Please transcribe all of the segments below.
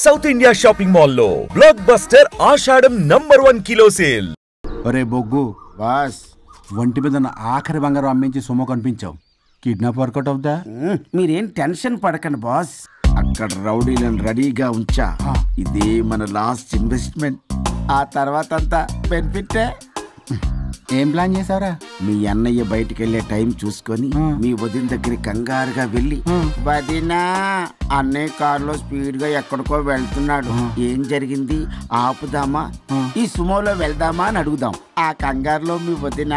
South India shopping mall లో block buster ఆషాఢం #1 kilo sale. ఒరే బొగ్గు బాస్, ఒంటి మీద ఆఖరి బంగారం అమ్మించి సొమ్ము కనిపించావు. కిడ్నాప్ వర్కౌట్ అవుతా? మీరేం టెన్షన్ పడకండి బాస్. అక్కడ రౌడీలను రెడీగా ఉంచా. ఇదే మన లాస్ట్ ఇన్వెస్ట్మెంట్. ఆ తర్వాత అంతా బెనిఫిట్. ఏం ప్లాన్ చేసావురా? మీ అన్నయ్య బయటికి వెళ్ళే టైం చూసుకొని మీ వదిన దగ్గర కంగారుగా వెళ్ళి, వదినా అన్నయ్య కారులో స్పీడ్ గా ఎక్కడికో వెళ్తున్నాడు, ఏం జరిగింది, ఆపుదామా, ఈ సుమోలో వెళ్దామా అని అడుగుదాం. ఆ కంగారులో మీ వదిన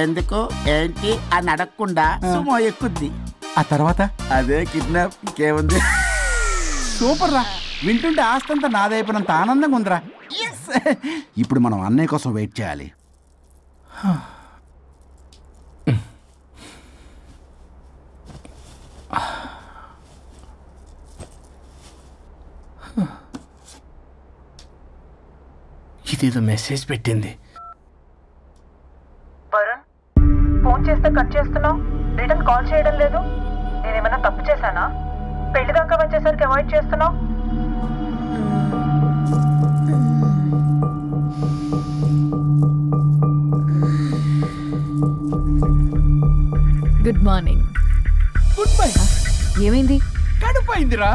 ఎందుకు ఏంటి అని అడగకుండా సుమో ఎక్కుద్ది. ఆ తర్వాత అదే కిడ్నాప్. ఇంకేముంది? సూపర్ రా, వింటుంటే ఆస్తంతా నాదైపోయినంత ఆనందంగా ఉందిరా. ఇప్పుడు మనం అన్నయ్య కోసం వెయిట్ చేయాలి. ఇదేదో మెసేజ్ పెట్టింది. వరుణ్, ఫోన్ చేస్తే కట్ చేస్తున్నావు, రిటర్న్ కాల్ చేయడం లేదు. నేనేమైనా తప్పు చేశానా? పెళ్లి దాకా వచ్చేసరికి అవాయిడ్ చేస్తున్నావు. Good morning. Good bye. ఏమైంది? కడుపైందిరా.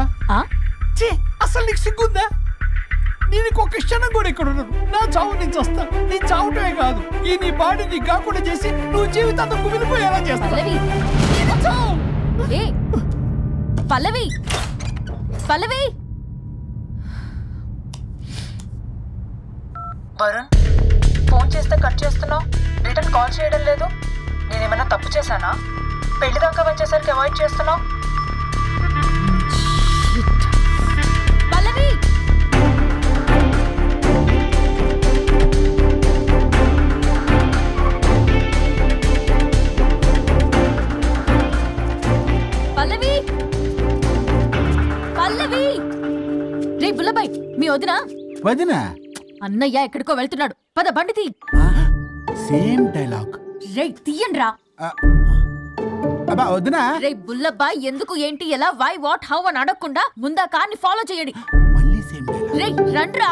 అసలు నీకు సిగ్గుందా? నేను ఒక క్షణం కూడా ఇక్కడ ఉన్నాను. నా చావు నుంచి వస్తా. నీ చావుటమే కాదు, ఈ నీ బాడీ నీకు కాకుండా చేసి నువ్వు జీవితాంతం కుమిలిపోయేలా చేస్తా. పల్లవి, పల్లవి. వరుణ్, ఫోన్ చేస్తే కట్ చేస్తున్నావు, రిటర్న్ కాల్ చేయడం లేదు. నేనేమైనా తప్పు చేశానా? పెళ్లి దాకా వచ్చేసరికి అవాయిడ్ చేస్తున్నావు. పల్లవి, పల్లవి, పల్లవి. రే బుల్లబాయ్, మీ వదినా? వదినా? అన్నయ్య ఎక్కడికో వెళ్తున్నాడు, పద బండి తీ. Same dialogue. రే తీయండ్రా. అబ్బా వదినా. రే బుల్లబాయ్, ఎందుకు ఏంటి ఎలా వై వాట్ హౌ అని అడగకుండా ముందా కార్ని ఫాలో చేయండి. మళ్ళీ సేమ్ డైలాగ్. రే రండ్రా.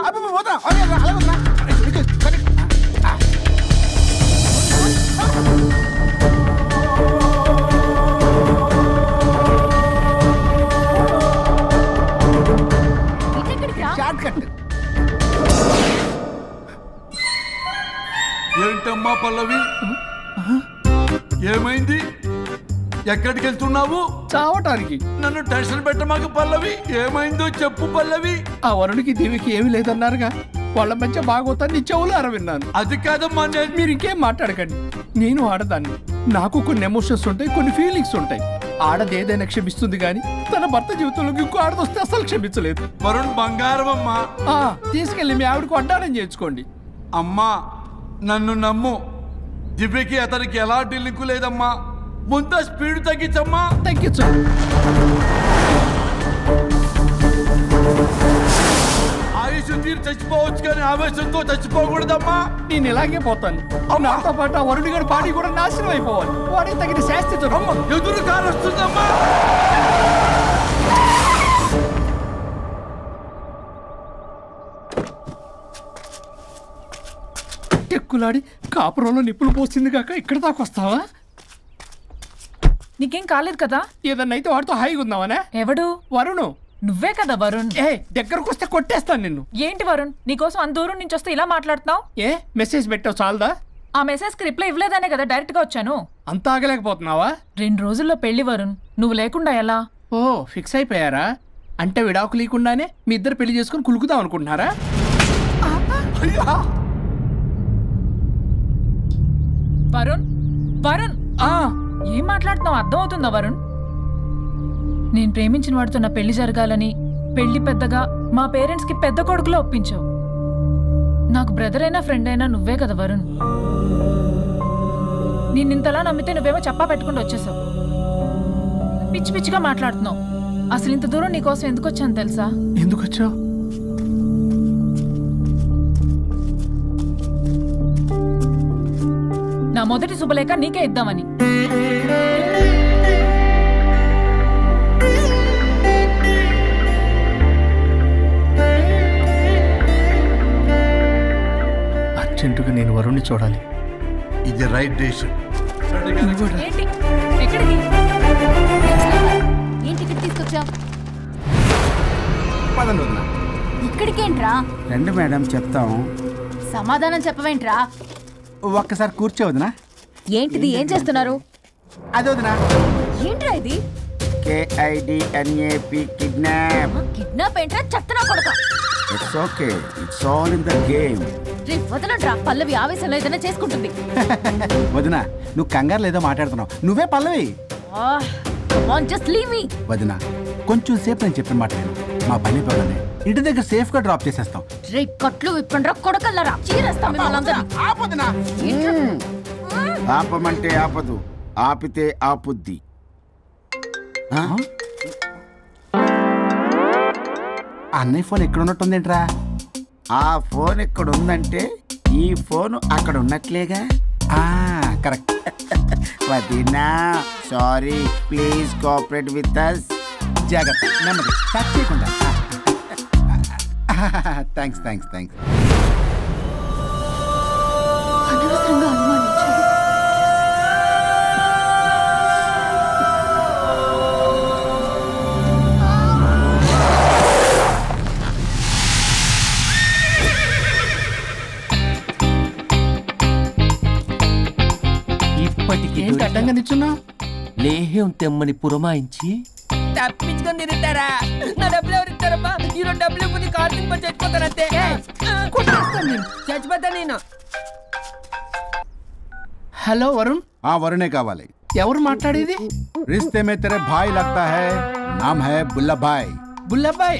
ఏంటమ్మా పల్లవి, ఏమైంది? ఎక్కడికి వెళ్తున్నావు? చావటానికి. నన్ను టెన్షన్ పెట్టమాక పల్లవి. ఏమైందో చెప్పు పల్లవి. ఆ వరుడికి దేవికి ఏమి లేదన్నారుగా, వాళ్ళ మధ్య బాగోతాన్ని నీ చెవులారా విన్నాను. అది కాదమ్మా. మీరు ఇంకేం మాట్లాడకండి. నేను ఆడదాన్ని, నాకు కొన్ని ఎమోషన్స్ ఉంటాయి, కొన్ని ఫీలింగ్స్ ఉంటాయి. ఆడది ఏదైనా క్షమిస్తుంది కానీ తన భర్త జీవితంలోకి ఇంకో ఆడదొస్తే అసలు క్షమించలేదు. వరుణ్ బంగారం అమ్మా. తీసుకెళ్ళి మీ ఆవిడకు వడ్డానం చేయించుకోండి. అమ్మా నన్ను నమ్ము, దివ్యకి అతనికి ఎలాంటి లింకు లేదమ్మా. ముందు స్పీడ్ తగ్గించమ్మా. తగ్గించు. ఆయుష్ తీరు చచ్చిపోవచ్చు కానీ ఆవేశంతో చచ్చిపోకూడదమ్మా. నేను ఇలాగే పోతాను. నాతో పాటు ఆ వరుడి గారి బాడీ కూడా నాశనం అయిపోవాలి. వాడికి తగిన శాస్తి ఎదురు కాలు వస్తుందమ్మా. టెక్కులాడి కాపురంలో నిప్పులు పోసింది కాక ఇక్కడ దాకా వస్తావా? నీకేం కాలేదు కదా? ఏదన్నా అయితే వాడితో హాయిగా ఉందామనే. ఎవడు? వరుణు. నువ్వే కదా వరుణ్. దగ్గరకు వస్తే కొట్టేస్తాను నిన్ను. ఏంటి వరుణ్, నీకోసం అంత దూరం నుంచి వస్తే ఇలా మాట్లాడుతున్నావు? మెసేజ్ పెట్టావు చాలదా? ఆ మెసేజ్ కి రిప్లై ఇవ్వలేదనే కదా డైరెక్ట్ గా వచ్చాను. అంత ఆగలేకపోతున్నావా? 2 రోజుల్లో పెళ్లి వరుణ్, నువ్వు లేకుండా ఎలా? ఫిక్స్ అయిపోయారా? అంటే విడాకు లేకుండానే మీ ఇద్దరు పెళ్లి చేసుకుని కులుకుదాం అనుకుంటున్నారా? వరుణ్, వరుణ్, ఏం మాట్లాడుతున్నావు? అర్థం అవుతుందా వరుణ్? నేను ప్రేమించిన వాడితో నా పెళ్లి జరగాలని పెళ్లి పెద్దగా మా పేరెంట్స్ కి పెద్ద కొడుకులో ఒప్పించావు. నాకు బ్రదర్ అయినా ఫ్రెండ్ అయినా నువ్వే కదా వరుణ్. నిన్నింతలా నమ్మితే నువ్వేమో చెప్పా పెట్టుకుంటూ వచ్చేసావు. పిచ్చి పిచ్చిగా మాట్లాడుతున్నావు. అసలు ఇంత దూరం నీకోసం ఎందుకు వచ్చాను తెలుసా? ఎందుకు వచ్చావు? నా మొదటి శుభలేఖ నీకే ఇద్దామని. అర్జెంటుగా నేను వరుణ్ణి చూడాలి. ఇది రైట్ డెసిషన్. ఏంటి ఎక్కడికి ఏంటి ఇక్కడ తీసుకొచ్చావు? పదండి వదినా. ఇక్కడికేంట్రా? రండి మేడం చెప్తాం. సమాధానం చెప్పవేంట్రా? ఒక్కసారి కూర్చో వదినా. ఏంటిది? ఏం చేస్తున్నారు? అది వదినా. ఏంట్రా ఇది? KIDNAP kidnap. కిడ్నాప్ ఏంట్రా? చెత్తనా కొడక. It's okay, it's all in the game. రే వదలండ్రా, పల్లవి ఆవేశంలో ఏదైనా చేసుకుంటుంది. వదినా నువ్వు కంగారు లేదో మాట్లాడుతున్నావు. నువ్వే పల్లవి. Just leave me. వదినా కొంచెం సేపు నేను చెప్పిన మాట నేను మా పని పగలనే ఇంటి దగ్గర సేఫ్ గా డ్రాప్ చేసేస్తాం. రే కట్లు విప్పండ్రా కొడకల్లరా, చీరేస్తాం మిమ్మల్ని. ఆపమంటే ఆపదు, ఆపితే ఆపుద్ది. అన్నయ్య ఫోన్ ఎక్కడ ఉన్నట్టుందేంట్రా? ఆ ఫోన్ ఇక్కడ ఉందంటే ఈ ఫోన్ అక్కడ ఉన్నట్లేగా. కరెక్ట్. వదినా sorry, please cooperate with us. జాగ్రత్త, నెమ్మది, టచ్ చేయకుండా. Thanks thanks thanks. అనవసరంగా అనుమానించాడు. ఏంటి అడ్డంగా నిల్చున్నా? లేహ్యం తెమ్మని పురమాయించి తప్పించుకొని తిరుగుతారా? నా డబ్బులు ఎవరు ఇస్తారమ్మా? ఈరోజు డబ్బులు ఇవ్వని కార్తీక్ పని చచ్చిపోతానంతే. చచ్చిపోతా నేను. హలో వరుణ్. వరుణే కావాలి. ఎవరు మాట్లాడేది? रिश्ते में तेरे भाई लगता है, नाम है बुल्ला भाई. బుల్లబ్బాయ్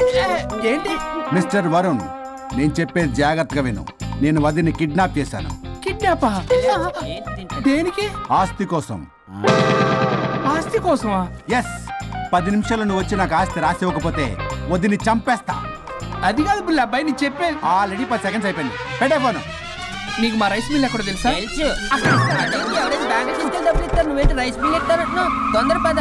ఏంటి? మిస్టర్ వరుణ్, నేను చెప్పేది జాగ్రత్తగా విను. నేను వదిని కిడ్నాప్ చేశాను. కిడ్నాపా? దేనికి? ఆస్తి కోసం. ఆస్తి కోసమా? ఎస్. 10 నిమిషాలు నువ్వు వచ్చి నాకు ఆస్తి రాసి ఇవ్వకపోతే వదిని చంపేస్తా. అది కాదు బుల్లబ్బాయ్, నీ చెప్పే. ఆల్రెడీ 10 సెకండ్స్ అయిపోయింది. పెట్టే ఫోన్. నీకు మా రైస్ మిల్ ఎక్కడ తెలుసా? తెలుసు. ఎవరైనా బ్యాంక్ తీసుకెళ్ళి డబ్బులు ఇస్తారు, నువ్వేంటి రైస్ మిల్ ఇస్తారంటున్నావు? తొందర పద.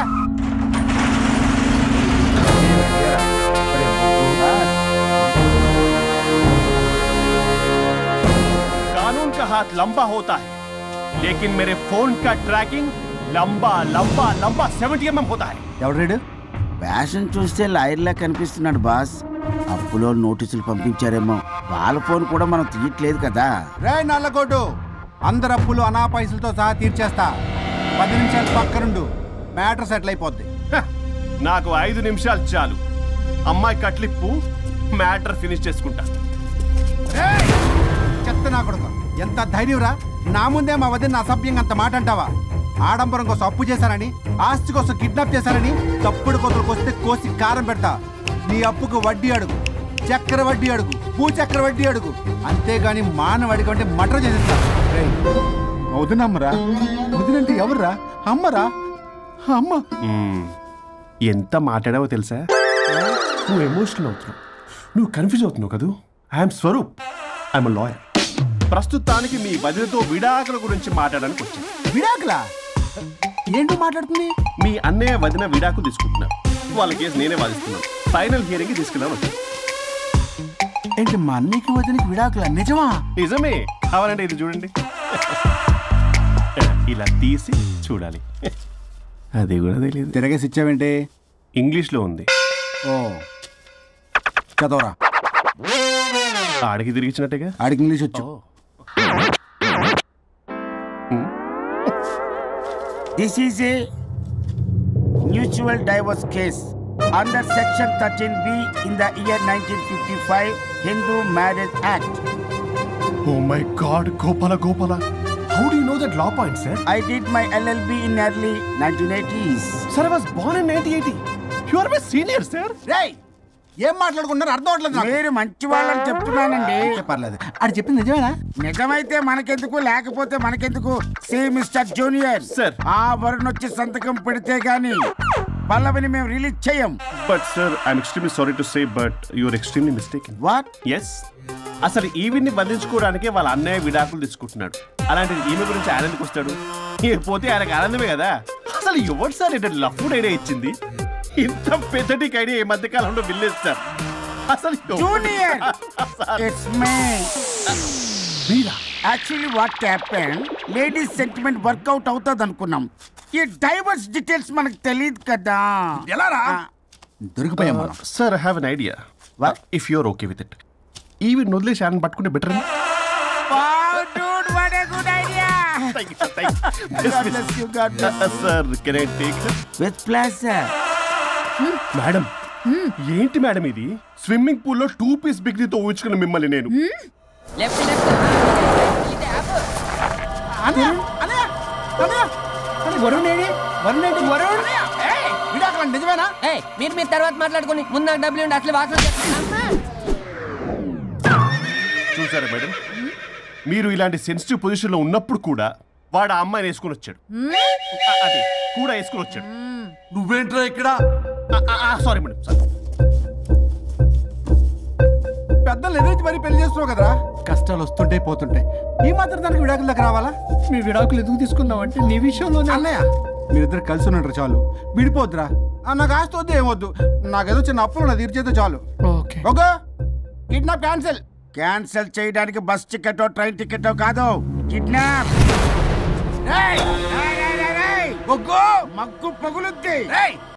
कानून का हाथ लंबा होता है, लेकिन मेरे फोन का ट्रैकिंग लंबा लंबा लंबा 70 mm होता है. ఎవడు? ఫ్యాషన్ చూస్తే లాయర్లా కనిపిస్తున్నాడు బాస్. అప్పులో నోటీసులు పంపించారేమో, వాళ్ళ ఫోన్ కూడా మనం తీయట్లేదు కదా. రే నల్లకోటు, అందరు అప్పులు అనా పైసలతో సహా తీర్చేస్తా. 10 నిమిషాలు పక్కనుండు, మ్యాటర్ సెటిల్ అయిపోద్ది. నాకు 5 నిమిషాలు చాలు. అమ్మాయి కట్లిప్పు, మ్యాటర్ ఫినిష్ చేసుకుంటా. చెత్త నా కొడుకు, ఎంత ధైర్యంరా? నా ముందే మా వదిన అసభ్యంగా అంత మాట అంటావా? ఆడంబరం కోసం అప్పు చేశారని, ఆస్తి కోసం కిడ్నాప్ చేశారని తప్పుడు కొతలకు వస్తే కోసి కారం పెడతా. నీ అప్పుకు వడ్డీ అడుగు, చక్కెర వడ్డీ అడుగు, భూచక్ర వడ్డీ అడుగు. అంతేగాని మానవ అడిగి అంటే మటర్ చేసేస్తా. వదినమ్మరా? వదినంటే ఎవర్రా? అమ్మరా? అమ్మ. ఎంత మాట్లాడావో తెలుసా? నువ్వు ఎమోషనల్ అవుతున్నావు, నువ్వు కన్ఫ్యూజ్ అవుతున్నావు కదూ. I'm Swaroop, I'm lawyer. ప్రస్తుతానికి మీ వదినతో విడాకుల గురించి మాట్లాడడానికి వచ్చాను. విడాకులా? ఏంటో మాట్లాడుతుంది? మీ అన్నయ్య వదిన విడాకులు తీసుకుంటున్నారు. వాళ్ళ కేసు నేనే వాదిస్తున్నాను. ఫైనల్ హియరింగ్ తీసుకున్నాను. ఏంటి మా అన్నయ్యకి వదినకి విడాకులా? నిజమా? నిజమే. కావాలంటే ఇది చూడండి, ఇలా తీసి చూడాలి. అది కూడా తెలియదు. తిరగేసి ఇచ్చావేంటి? ఇంగ్లీష్లో ఉంది. ఓ చదవరా. ఆడికి తిరిగిచ్చినట్టుగా. ఆడికి ఇంగ్లీష్ వచ్చు. This is a mutual divorce case under section 13B in the year 1955 Hindu Marriage Act. Oh my God, Gopala. How do you know that law point, sir? I did my LLB in early 1980s. Sir, I was born in 1980. You are my senior, sir. రేయ్, ఏం మాట్లాడుకుంటున్నారు అర్థం అవట్లేదు. మీరు మంచి వాళ్ళని చెప్తున్నానండి. పర్లేదు. అది చెప్పింది నిజమేనా? నిజమైతే మనకెందుకు, లేకపోతే మనకెందుకు? See mister junior, Sir. ఆ వరుణ్ వచ్చి సంతకం పెడితే గాని పల్లవిని మేము రిలీజ్ చేయం. But sir, I'm extremely sorry to say, but you are extremely mistaken. What? Yes. అసలు ఈవిని బంధించుకోవడానికే వాళ్ళ అన్నయ్య విడాకులు తీసుకుంటున్నాడు. అలాంటిది ఈమె గురించి ఆనందకు వస్తాడు. పోతే ఆయనకు ఆనందమే కదా. అసలు ఎవరు సార్ ఏంటంటే లఫ్డ్ ఐడియా ఇచ్చింది? ఇంత పెద్దటికి ఐడియా ఈ మధ్య కాలంలో విల్లేదు సార్. అసలు జూనియర్, ఇట్స్ మీ. మీరా? Actually what happen ladies sentiment work out అవుతుంది అనుకున్నాం. ఈ డైవర్స్ డీటెయిల్స్ మనకు తెలియదు కదా. ఎలా రా దొరికిపోయాం. Sir I have an idea. If you're okay with it, ఈవిని వదిలేసి ఆయన పట్టుకుంటే better. Sir can I take with pleasure. Madam ఏంటి మేడం ఇది? స్విమ్మింగ్ పూల్ లో 2 పీస్ బిగ్నీతో ఊహించుకున్న మిమ్మల్ని నేను. లెఫ్ట్ లెఫ్ట్ వరుణ్ ఏడి? వరుణ్ ఏంటి? వరుణ్ విడాకులు నిజమేనా? మీరు మీరు తర్వాత మాట్లాడుకుని ముందు నాకు డబ్బులు ఉండి అసలు వాసన చూసారా మేడం, మీరు ఇలాంటి సెన్సిటివ్ పొజిషన్ లో ఉన్నప్పుడు కూడా వాడు ఆ అమ్మాయిని వేసుకుని వచ్చాడు. అదే కూడా వేసుకుని వచ్చాడు. నువ్వేంట్రా ఇక్కడ? Sorry madam, sorry. పెద్దలు ఎదురు మరి పెళ్లి చేస్తున్నావు కదరా. కష్టాలు వస్తుంటే పోతుంటాయి, ఈ మాత్రం దానికి విడాకుల దగ్గర రావాలా? మీ విడాకులు ఎందుకు తీసుకున్నావు అంటే నీ విషయంలోనే. అన్నయ్య మీరిద్దరు కలిసి ఉన్నట్టు చాలు, విడిపోద్దురా. నాకు ఆస్తి వద్దు ఏమొద్దు, నాకేదో చిన్న అప్పులు నా తీర్చేదో చాలు. Okay okay kidnap cancel. Cancel చేయడానికి బస్ టికెట్ ట్రైన్ టికెట్ కాదు, కిడ్నాప్. మగ్గు పగులుద్ది.